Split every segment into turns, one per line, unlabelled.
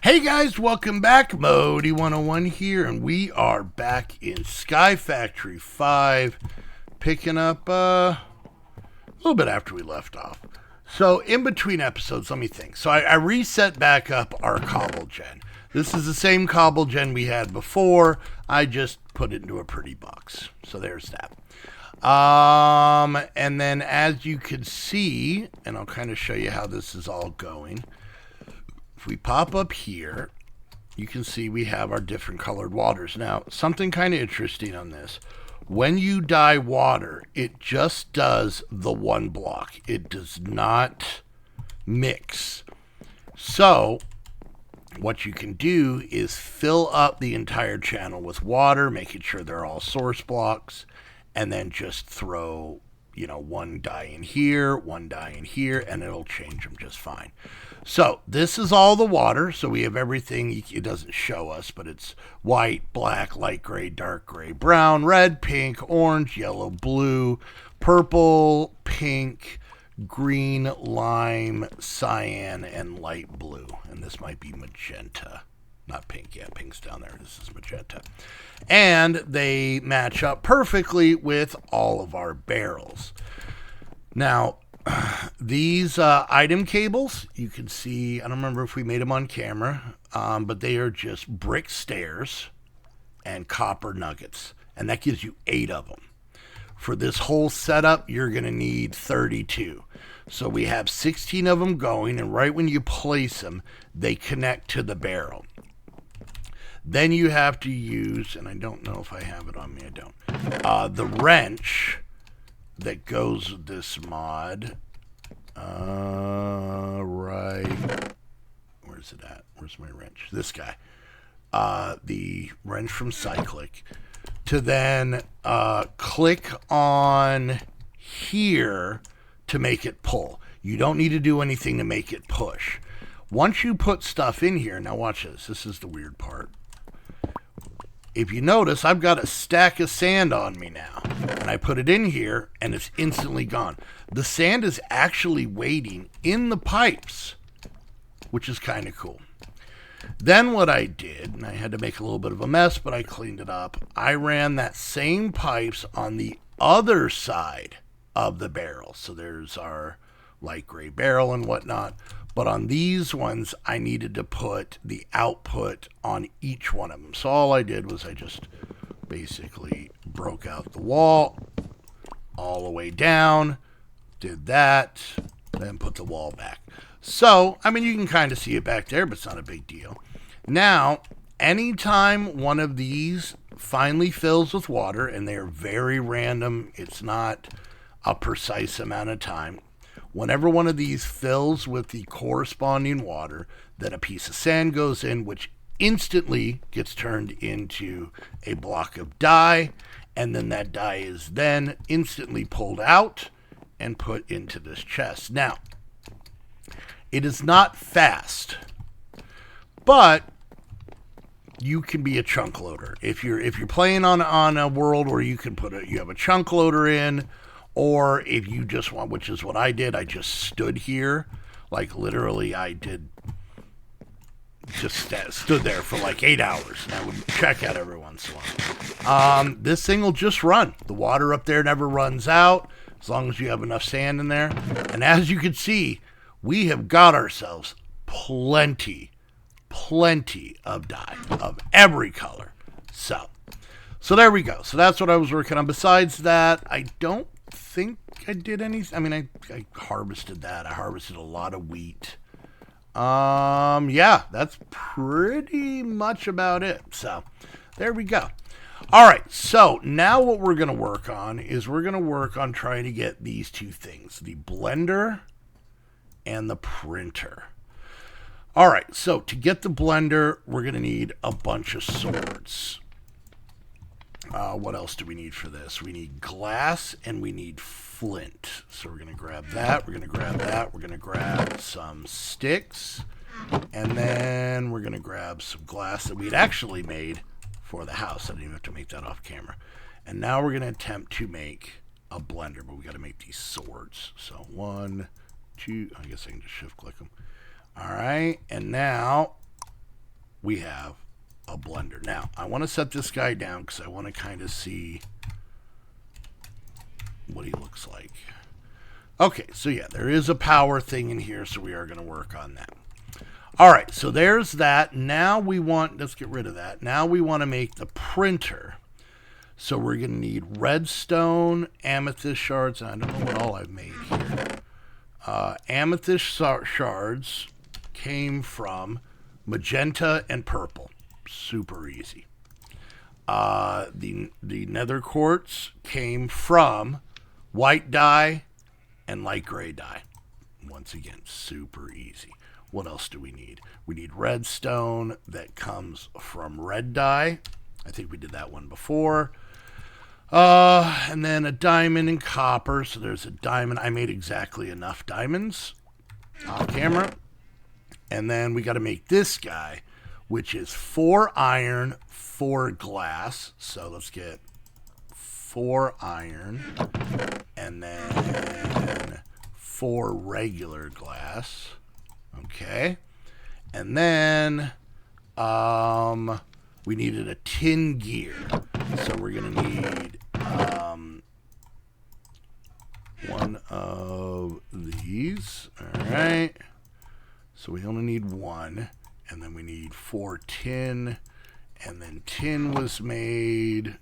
Hey guys, welcome back. Modi 101 here, and we are back in Sky Factory 5, picking up a little bit after we left off. So in between episodes, let me think. So I reset back up our cobble gen. This is the same cobble gen we had before. I just put it into a pretty box. So there's that. And then as you can see, and I'll kind of show you how this is all going. If we pop up here, you can see we have our different colored waters. Now, something kind of interesting on this. When you dye water, it just does the one block. It does not mix. So, what you can do is fill up the entire channel with water, making sure they're all source blocks, and then just throw, one dye in here, one dye in here, and it'll change them just fine. So this is all the water. So we have everything. It doesn't show us, but it's white, black, light gray, dark gray, brown, red, pink, orange, yellow, blue, purple, pink, green, lime, cyan, and light blue. And this might be magenta. Not pink. Yeah, pink's down there. This is magenta. And they match up perfectly with all of our barrels. Now, these item cables, you can see, I don't remember if we made them on camera, but they are just brick stairs and copper nuggets. And that gives you 8 of them. For this whole setup, you're going to need 32. So we have 16 of them going, and right when you place them, they connect to the barrel. Then you have to use, and I don't know if I have it on me, I don't, the wrench that goes with this mod. Right. Where's it at? Where's my wrench? This guy. The wrench from Cyclic. To then click on here to make it pull. You don't need to do anything to make it push. Once you put stuff in here, now watch this. This is the weird part. If you notice, I've got a stack of sand on me now. And I put it in here, and it's instantly gone. The sand is actually waiting in the pipes, which is kind of cool. Then what I did, and I had to make a little bit of a mess, but I cleaned it up. I ran that same pipes on the other side of the barrel. So there's our light gray barrel and whatnot. But on these ones, I needed to put the output on each one of them. So all I did was I just basically broke out the wall all the way down, did that, then put the wall back. So, I mean, you can kind of see it back there, but it's not a big deal. Now, anytime one of these finally fills with water, and they're very random, it's not a precise amount of time, whenever one of these fills with the corresponding water, then a piece of sand goes in, which instantly gets turned into a block of dye, and then that dye is then instantly pulled out and put into this chest. Now, it is not fast, but you can be a chunk loader. If you're playing on a world where you can you have a chunk loader in, or if you just want, which is what I did, I just stood here. Like literally I did just stood there for like 8 hours. And I would check out every once in a while. This thing will just run. The water up there never runs out as long as you have enough sand in there. And as you can see, we have got ourselves plenty of dye of every color. So there we go. So that's what I was working on. Besides that, I don't think I did anything. I mean, I harvested that. I harvested a lot of wheat. Yeah, that's pretty much about it. So there we go. All right. So now what we're going to work on is we're going to work on trying to get these two things, the blender and the printer. All right. So to get the blender, we're going to need a bunch of swords. What else do we need for this? We need glass and we need flint. So we're going to grab that. We're going to grab that. We're going to grab some sticks. And then we're going to grab some glass that we'd actually made for the house. I didn't even have to make that off camera. And now we're going to attempt to make a blender, but we got to make these swords. So 1, 2, I guess I can just shift click them. All right. And now we have a blender. Now, I want to set this guy down because I want to kind of see what he looks like. Okay, so yeah, there is a power thing in here, so we are going to work on that. All right, so there's that. Now we want, let's get rid of that. Now we want to make the printer. So we're going to need redstone, amethyst shards, and I don't know what all I've made here. Amethyst shards came from magenta and purple. Super easy. The nether quartz came from white dye and light gray dye. Once again, super easy. What else do we need? We need redstone that comes from red dye. I think we did that one before. And then a diamond and copper. So there's a diamond. I made exactly enough diamonds off camera. And then we got to make this guy, which is 4 iron, 4 glass. So let's get 4 iron and then 4 regular glass. Okay. And then we needed a tin gear. So we're going to need one of these. All right. So we only need 1. And then we need 4 tin. And then tin was made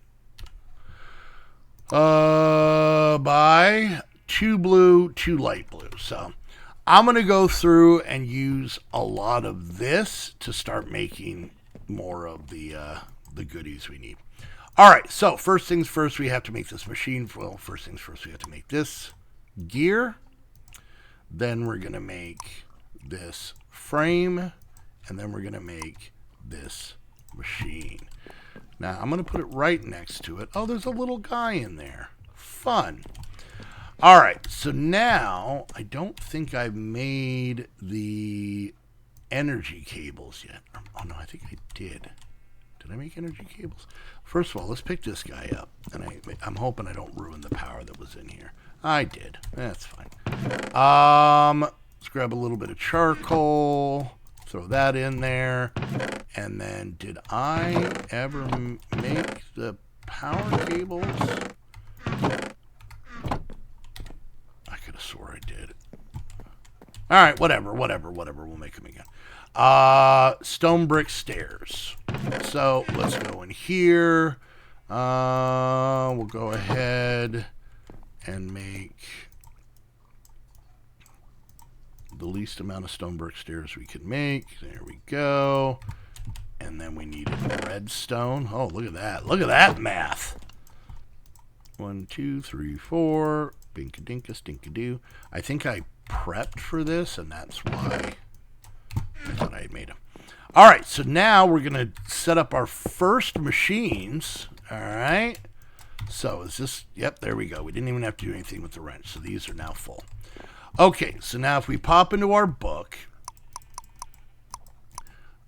by 2 blue, 2 light blue. So I'm going to go through and use a lot of this to start making more of the goodies we need. All right, so first things first, we have to make this machine. Well, first things first, we have to make this gear. Then we're going to make this frame. And then we're going to make this machine. Now, I'm going to put it right next to it. Oh, there's a little guy in there. Fun. All right, so now I don't think I've made the energy cables yet. Oh, no, I think I did. Did I make energy cables? First of all, let's pick this guy up. And I'm hoping I don't ruin the power that was in here. I did. That's fine. Let's grab a little bit of charcoal. Throw that in there. And then, did I ever make the power cables? I could have swore I did. All right, whatever. We'll make them again. Stone brick stairs. So let's go in here. We'll go ahead and make the least amount of stone brick stairs we can make. There we go. And then we need redstone. Oh, look at that. Look at that math. 1, 2, 3, 4. Binka-dinka, stinka-doo. I think I prepped for this, and that's why I thought I had made them. All right, so now we're going to set up our first machines. All right. So is this, yep, there we go. We didn't even have to do anything with the wrench, so these are now full. Okay, so now if we pop into our book,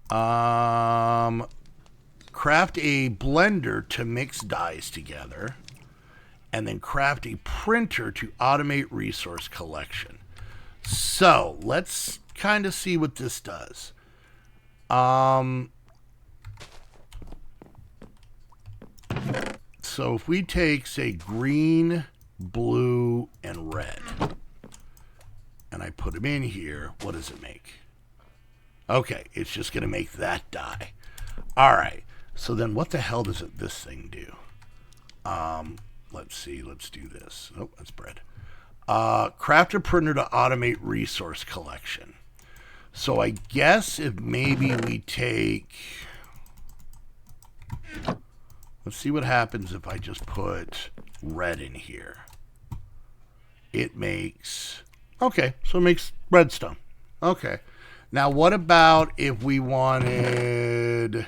craft a blender to mix dyes together, and then craft a printer to automate resource collection. So let's kind of see what this does. So if we take, say, green, blue, and red, and I put them in here, what does it make? Okay, it's just going to make that dye. All right, so then what the hell does this thing do? Let's see, let's do this. Oh, that's bread. Craft a printer to automate resource collection. So I guess if maybe we take... Let's see what happens if I just put red in here. It makes... Okay, so it makes redstone. Okay. Now what about if we wanted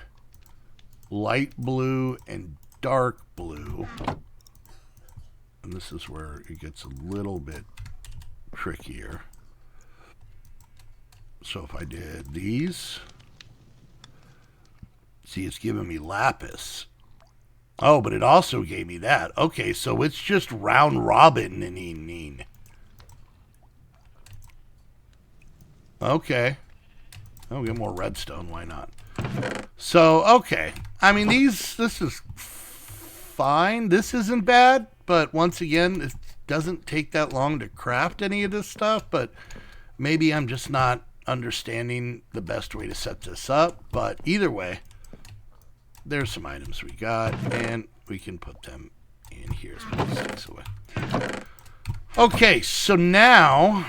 light blue and dark blue? And this is where it gets a little bit trickier. So if I did these, see, it's giving me lapis. Oh, but it also gave me that. Okay, so it's just round robin. Okay. I'll get more redstone. Why not? So, okay. I mean, this is fine. This isn't bad, but once again, it doesn't take that long to craft any of this stuff, but maybe I'm just not understanding the best way to set this up. But either way, there's some items we got, and we can put them in here. Let's put the sticks away. Okay, so now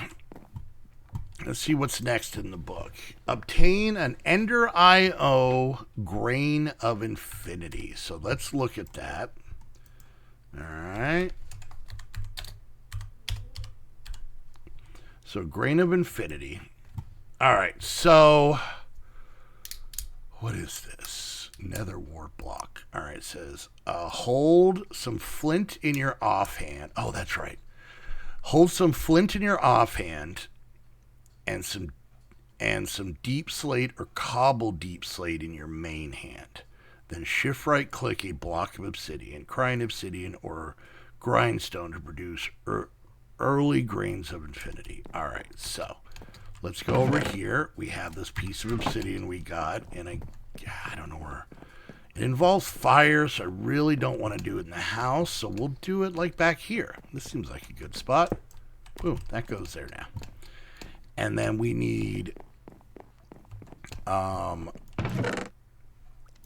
let's see what's next in the book. Obtain an Ender IO Grain of Infinity. So let's look at that. All right. So Grain of Infinity. All right, so what is this? Nether wart block. All right, it says hold some flint in your offhand. Oh, that's right. Hold some flint in your offhand and some deep slate or cobble deep slate in your main hand. Then shift right click a block of obsidian, grind obsidian or grindstone to produce early grains of infinity. All right, so let's go over here. We have this piece of obsidian we got, and I don't know where. It involves fire, so I really don't want to do it in the house, so we'll do it like back here. This seems like a good spot. Boom, that goes there now. And then we need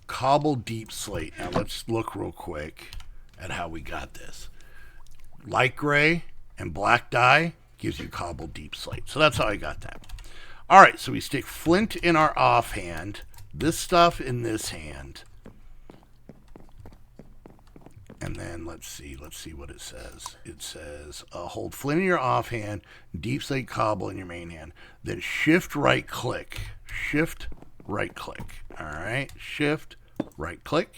cobble deep slate. Now let's look real quick at how we got this. Light gray and black dye gives you cobble deep slate. So that's how I got that. All right, so we stick flint in our offhand, this stuff in this hand, and then let's see what it says. It says hold flint in your offhand, deep slate cobble in your main hand, then shift right click. Shift right click. All right, shift right click.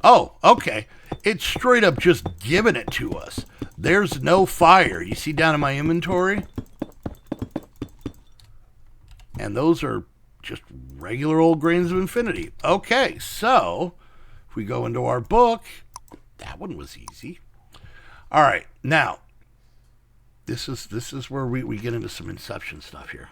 Oh, okay. It's straight up just giving it to us. There's no fire. You see down in my inventory? And those are just regular old grains of infinity. Okay, so if we go into our book, that one was easy. All right, now, this is where we get into some Inception stuff here.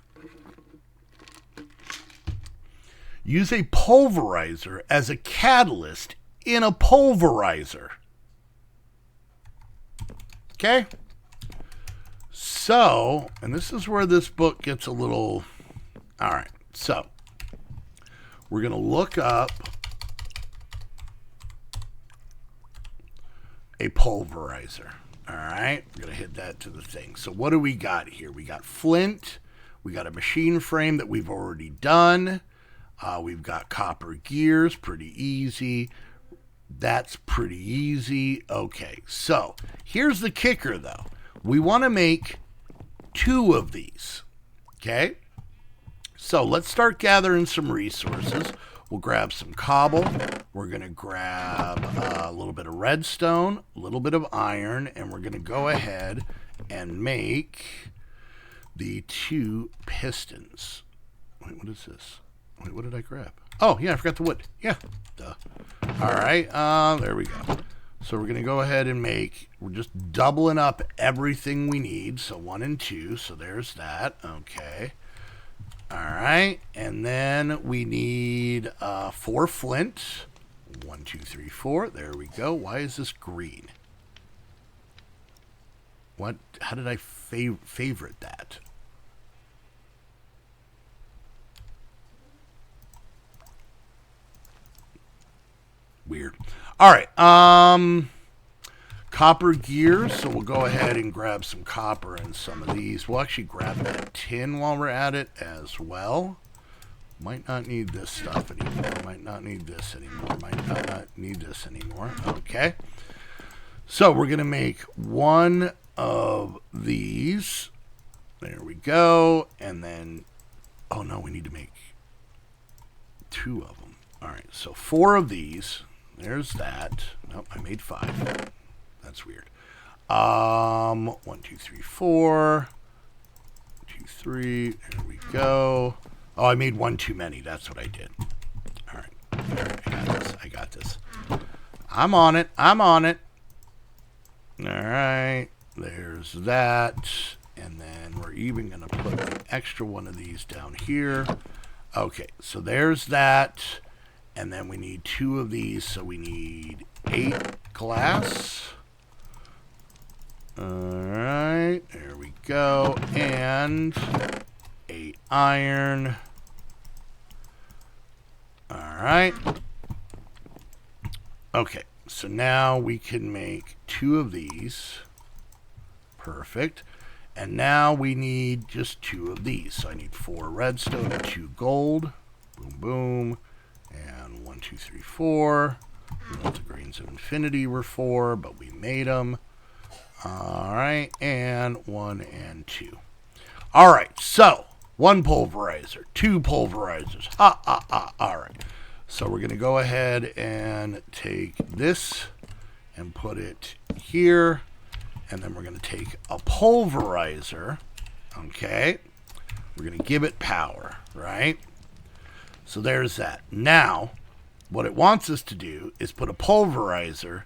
Use a pulverizer as a catalyst in a pulverizer. Okay? So, and this is where this book gets a little... All right, so we're going to look up a pulverizer. All right, we're going to hit that to the thing. So what do we got here? We got flint. We got a machine frame that we've already done. We've got copper gears, pretty easy. That's pretty easy. Okay, so here's the kicker, though. We want to make 2 of these, okay? So let's start gathering some resources. We'll grab some cobble. We're going to grab a little bit of redstone, a little bit of iron, and we're going to go ahead and make the 2 pistons. Wait, what is this? Wait, what did I grab? Oh, yeah, I forgot the wood. Yeah, duh. All right, there we go. So we're going to go ahead and we're just doubling up everything we need. So 1 and 2, so there's that. Okay. All right, and then we need 4 flint. 1, 2, 3, 4. There we go. Why is this green? What? How did I favorite that? Weird. All right. Copper gears. So we'll go ahead and grab some copper and some of these. We'll actually grab that tin while we're at it as well. Might not need this stuff anymore. Might not need this anymore. Might not need this anymore. Okay. So we're going to make 1 of these. There we go. And then, oh no, we need to make 2 of them. All right. So 4 of these. There's that. Nope, I made 5. That's weird. 1, 2, 3, 4. 2, 3. There we go. Oh, I made 1 too many. That's what I did. All right. I got this. I'm on it. All right. There's that. And then we're even going to put an extra one of these down here. Okay, so there's that. And then we need 2 of these, so we need 8 glass. Alright, there we go. And 8 iron. Alright. Okay, so now we can make 2 of these. Perfect. And now we need just 2 of these. So I need 4 redstone and 2 gold. Boom, boom. And 1, 2, 3, 4. The grains of infinity were 4, but we made them. Alright, and 1 and 2. Alright, so 1 pulverizer, 2 pulverizers. Alright, so we're going to go ahead and take this and put it here. And then we're going to take a pulverizer. Okay, we're going to give it power, right? So there's that. Now, what it wants us to do is put a pulverizer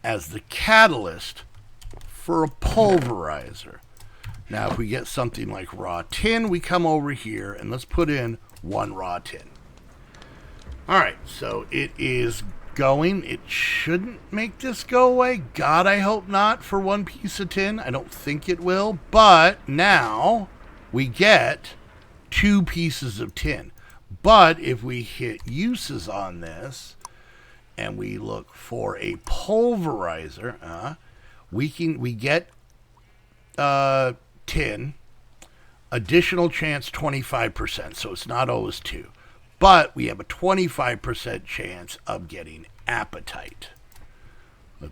as the catalyst for a pulverizer. Now, if we get something like raw tin, we come over here and let's put in 1 raw tin. All right, so it is going. It shouldn't make this go away. God, I hope not for 1 piece of tin. I don't think it will. But now we get 2 pieces of tin. But if we hit uses on this and we look for a pulverizer, we get tin, additional chance 25%, so it's not always 2. But we have a 25% chance of getting appetite.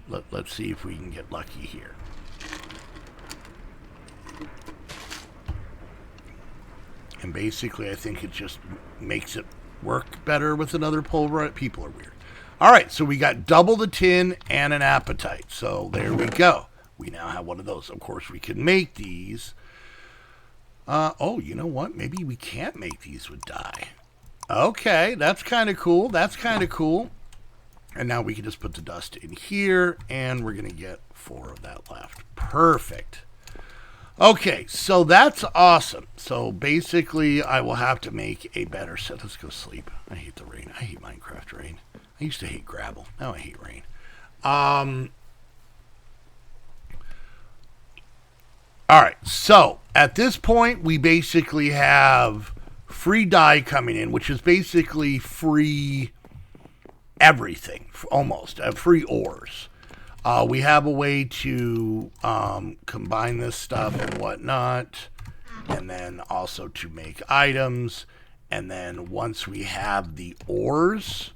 Let's see if we can get lucky here. And basically, I think it just makes it work better with another pulverizer. People are weird. All right, so we got double the tin and an appetite. So there we go. We now have one of those. Of course, we can make these. Oh, you know what? Maybe we can't make these with dye. Okay, that's kind of cool. That's kind of cool. And now we can just put the dust in here, and we're going to get 4 of that left. Perfect. Okay, so that's awesome. So basically, I will have to make a better set. Let's go sleep. I hate the rain. I hate Minecraft rain. I used to hate gravel. Now I hate rain. All right, so at this point, we basically have free dye coming in, which is basically free everything, almost, free ores. We have a way to combine this stuff and whatnot, and then also to make items. And then once we have the ores,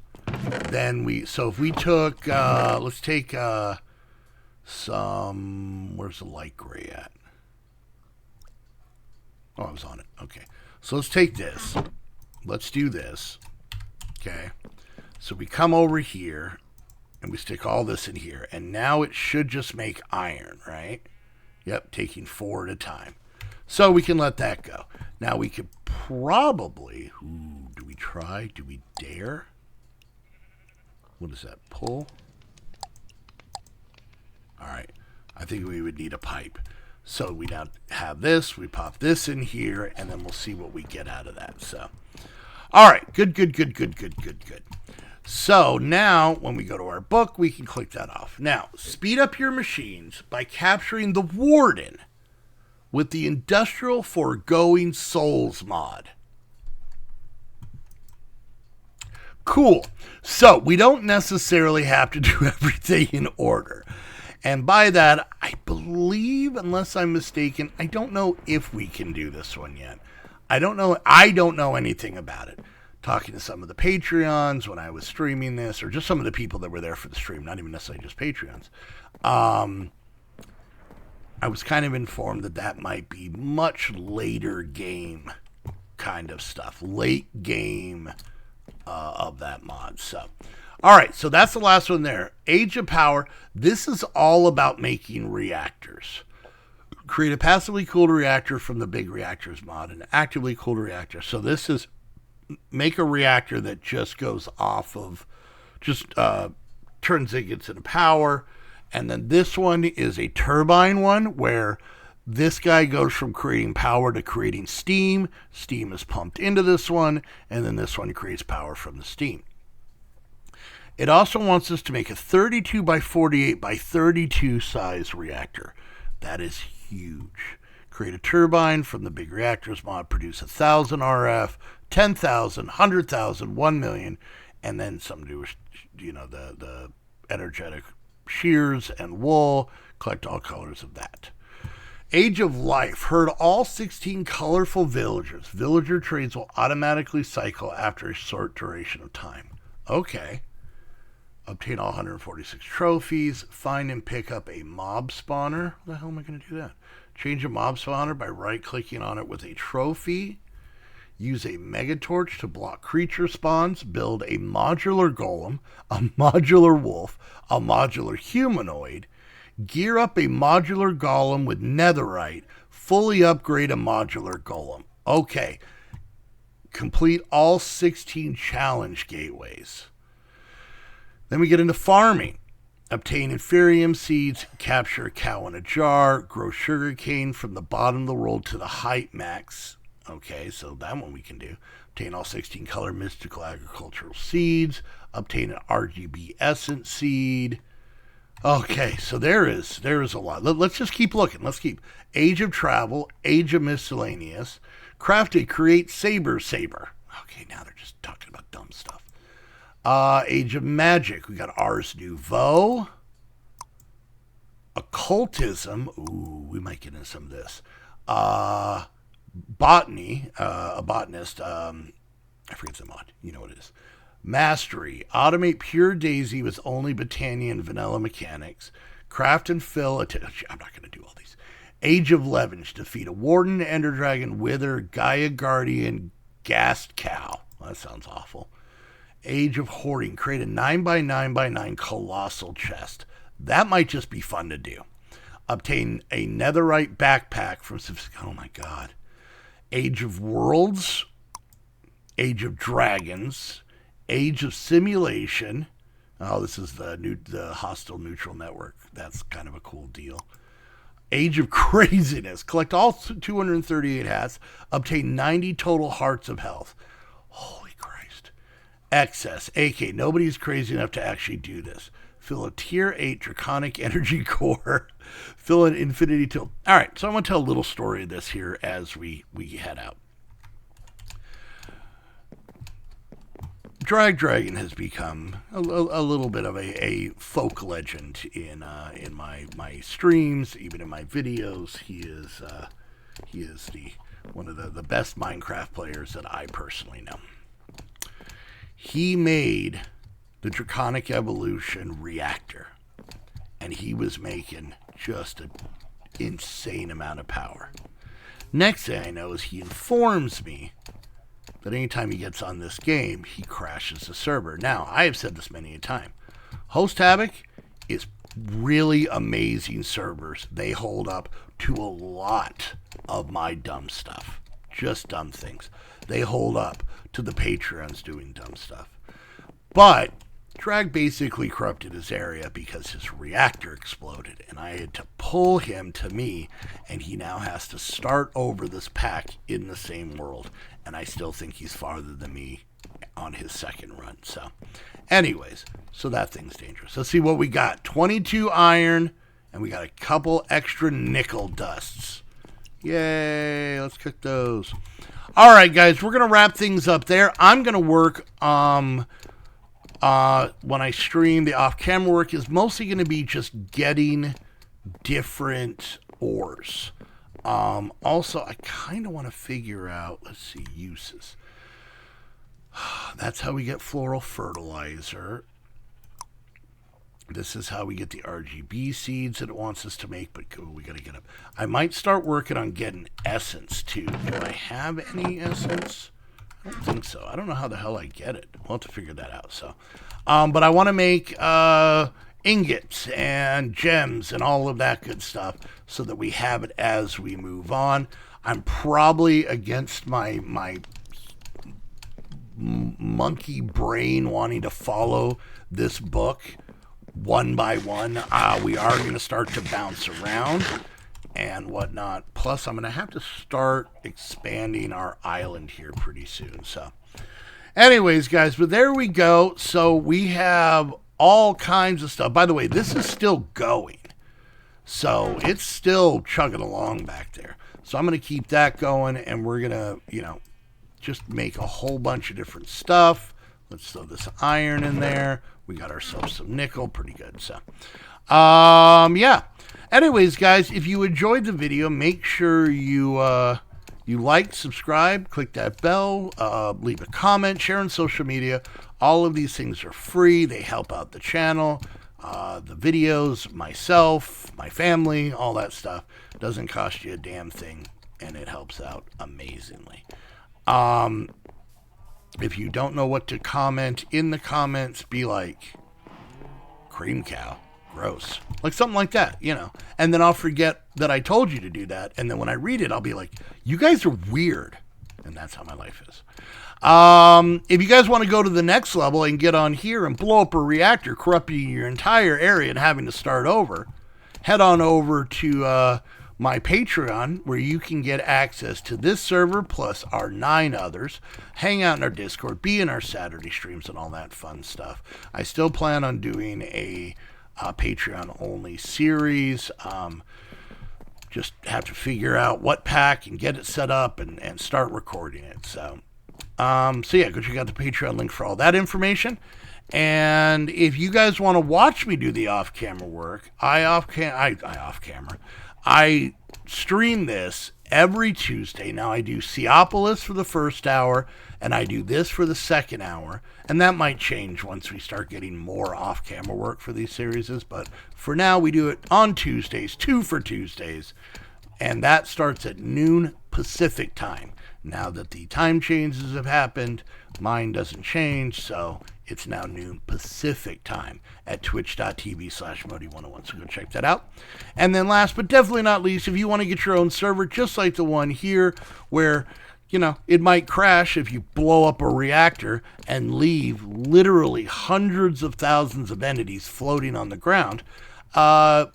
then so if we took, let's take some, where's the light gray at? Oh, I was on it. Okay. So let's take this. Let's do this. Okay. So we come over here and we stick all this in here. And now it should just make iron, right? Yep, taking 4 at a time. So we can let that go. Now we could probably, do we try? Do we dare? What is that? Pull? All right. I think we would need a pipe. So we now have this, we pop this in here, and then we'll see what we get out of that. So, all right, good. So now when we go to our book, we can click that off. Now, speed up your machines by capturing the Warden with the Industrial Foregoing Souls mod. Cool. So we don't necessarily have to do everything in order. And by that, I believe, unless I'm mistaken, I don't know if we can do this one yet. I don't know anything about it. Talking to some of the Patreons when I was streaming this, or just some of the people that were there for the stream, not even necessarily just Patreons. I was kind of informed that might be much later game kind of stuff. Late game of that mod. So, all right, so that's the last one there. Age of Power. This is all about making reactors. Create a passively cooled reactor from the Big Reactors mod, an actively cooled reactor. So this is make a reactor that just goes off of, just turns ingots into power. And then this one is a turbine one where This guy goes from creating power to creating steam. Steam is pumped into this one, and then this one creates power from the steam. It also wants us to make a 32 by 48 by 32 size reactor. That is huge. Create a turbine from the big reactors mod, produce 1,000 RF, 10,000, 100,000, 1 million, and then some do, the energetic shears and wool. Collect all colors of that. Age of Life. Herd all 16 colorful villagers. Villager trades will automatically cycle after a short duration of time. Okay. Obtain all 146 trophies. Find and pick up a mob spawner. How the hell am I going to do that? Change a mob spawner by right-clicking on it with a trophy. Use a megatorch to block creature spawns. Build a modular golem, a modular wolf, a modular humanoid. Gear up a modular golem with netherite. Fully upgrade a modular golem. Okay. Complete all 16 challenge gateways. Then we get into farming. Obtain inferium seeds, capture a cow in a jar, grow sugarcane from the bottom of the world to the height max. Okay, so that one we can do. Obtain all 16 color mystical agricultural seeds. Obtain an RGB essence seed. Okay, so there is a lot. Let's just keep looking. Let's keep Age of Travel, Age of Miscellaneous, Craft a Create Saber. Okay, now they're just talking about dumb stuff. Age of Magic. We got Ars Nouveau. Occultism. Ooh, we might get into some of this. Botany. A botanist. I forget the mod. You know what it is. Mastery. Automate Pure Daisy with only Botania and vanilla mechanics. Craft and fill. I'm not going to do all these. Age of Levenge. Defeat a Warden, Ender Dragon, Wither, Gaia Guardian, Ghast Cow. Well, that sounds awful. Age of Hoarding. Create a 9x9x9 colossal chest. That might just be fun to do. Obtain a netherite backpack from... Oh my god. Age of Worlds. Age of Dragons. Age of Simulation. Oh, this is the hostile neutral network. That's kind of a cool deal. Age of Craziness. Collect all 238 hats. Obtain 90 total hearts of health. Holy Christ. Excess. AK. Nobody's crazy enough to actually do this. Fill a tier 8 draconic energy core. Fill an infinity tilt. All right, so I'm going to tell a little story of this here as we head out. Drag Dragon has become a little bit of a folk legend in my streams, even in my videos. He is one of the best Minecraft players that I personally know. He made the Draconic Evolution reactor, and he was making just an insane amount of power. Next thing I know is he informs me that anytime he gets on this game, he crashes the server. Now, I have said this many a time. Host Havoc is really amazing servers. They hold up to a lot of my dumb stuff. Just dumb things. They hold up to the Patreons doing dumb stuff. But Drag basically corrupted his area because his reactor exploded, and I had to pull him to me, and he now has to start over this pack in the same world, and I still think he's farther than me on his second run. So, anyways, so that thing's dangerous. Let's see what we got. 22 iron, and we got a couple extra nickel dusts. Yay, let's cook those. All right, guys, we're going to wrap things up there. I'm going to work when I stream, the off-camera work is mostly going to be just getting different ores. Also, I kind of want to figure out, let's see, uses. That's how we get floral fertilizer. This is how we get the RGB seeds that it wants us to make, but we got to get up. I might start working on getting essence, too. Do I have any essence? I don't think so. I don't know how the hell I get it. We'll have to figure that out. So, but I want to make ingots and gems and all of that good stuff so that we have it as we move on. I'm probably against my monkey brain wanting to follow this book one by one. We are going to start to bounce around. and whatnot. Plus, I'm going to have to start expanding our island here pretty soon. So, anyways, guys, but there we go. So we have all kinds of stuff. By the way, this is still going. So it's still chugging along back there. So I'm going to keep that going, and we're going to, just make a whole bunch of different stuff. Let's throw this iron in there. We got ourselves some nickel. Pretty good. So, yeah. Anyways, guys, if you enjoyed the video, make sure you like, subscribe, click that bell, leave a comment, share on social media. All of these things are free. They help out the channel, the videos, myself, my family, all that stuff. Doesn't cost you a damn thing, and it helps out amazingly. If you don't know what to comment, in the comments, be like, cream cow, gross. Like something like that, And then I'll forget that I told you to do that. And then when I read it, I'll be like, you guys are weird. And that's how my life is. If you guys want to go to the next level and get on here and blow up a reactor, corrupting your entire area and having to start over, head on over to my Patreon, where you can get access to this server plus our 9 others, hang out in our Discord, be in our Saturday streams and all that fun stuff. I still plan on doing a Patreon-only series. Just have to figure out what pack and get it set up and start recording it. So yeah, go check out the Patreon link for all that information. And if you guys want to watch me do the off-camera work, I stream this every Tuesday. Now I do Seopolis for the first hour, and I do this for the second hour. And that might change once we start getting more off-camera work for these series. But for now, we do it on Tuesdays, 2 for Tuesdays. And that starts at noon Pacific time. Now that the time changes have happened, mine doesn't change, so it's now noon Pacific time at twitch.tv/Modi101. So go check that out. And then last but definitely not least, if you want to get your own server, just like the one here, where, it might crash if you blow up a reactor and leave literally hundreds of thousands of entities floating on the ground. But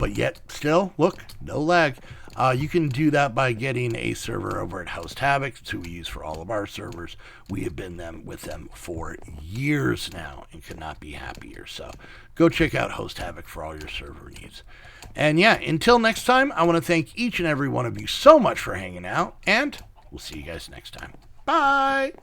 yet still, look, no lag. You can do that by getting a server over at Host Havoc. It's who we use for all of our servers. We have been with them for years now and could not be happier. So go check out Host Havoc for all your server needs. And yeah, until next time, I want to thank each and every one of you so much for hanging out, and we'll see you guys next time. Bye!